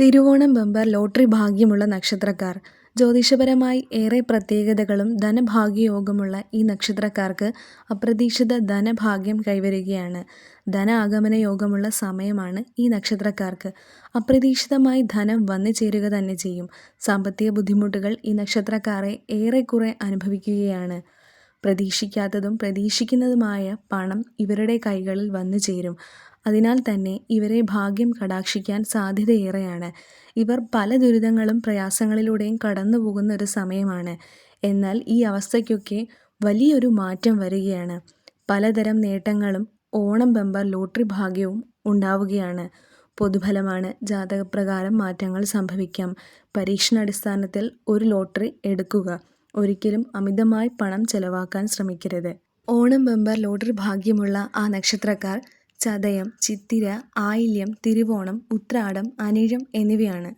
Thiruvonam bumper lottery ഭാഗ്യമുള്ള നക്ഷത്രക്കാർ. ജ്യോതിഷപരമായി ഏറെ പ്രത്യേകതകളും ധനഭാഗ്യയോഗമുള്ള ഈ നക്ഷത്രക്കാർക്ക് അപ്രതീക്ഷിത ധനഭാഗ്യം കൈവരുകയാണ്. ധന ആഗമന യോഗമുള്ള സമയമാണ് ഈ നക്ഷത്രക്കാർക്ക്. അപ്രതീക്ഷിതമായി ധനം വന്നു ചേരുക തന്നെ ചെയ്യും. സാമ്പത്തിക ബുദ്ധിമുട്ടുകൾ ഈ നക്ഷത്രക്കാരെ ഏറെക്കുറെ അനുഭവിക്കുകയാണ്. പ്രതീക്ഷിക്കാത്തതും പ്രതീക്ഷിക്കുന്നതുമായ പണം ഇവരുടെ കൈകളിൽ വന്നു ചേരും. അതിനാൽ തന്നെ ഇവരെ ഭാഗ്യം കടാക്ഷിക്കാൻ സാധ്യതയേറെയാണ്. ഇവർ പല ദുരിതങ്ങളും പ്രയാസങ്ങളിലൂടെയും കടന്നു പോകുന്ന ഒരു സമയമാണ്. എന്നാൽ ഈ അവസ്ഥയ്ക്കൊക്കെ വലിയൊരു മാറ്റം വരികയാണ്. പലതരം നേട്ടങ്ങളും ഓണം ബമ്പർ ലോട്ടറി ഭാഗ്യവും ഉണ്ടാവുകയാണ്. പൊതുഫലമാണ്. ജാതകപ്രകാരം മാറ്റങ്ങൾ സംഭവിക്കാം. പരീക്ഷണാടിസ്ഥാനത്തിൽ ഒരു ലോട്ടറി എടുക്കുക. ഒരിക്കലും അമിതമായി പണം ചെലവാക്കാൻ ശ്രമിക്കരുത്. ഓണം ബമ്പർ ലോട്ടറി ഭാഗ്യമുള്ള ആ നക്ഷത്രക്കാർ ചതയം, ചിത്തിര, ആയില്യം, തിരുവോണം, ഉത്രാടം, അനിഴം എന്നിവയാണ്.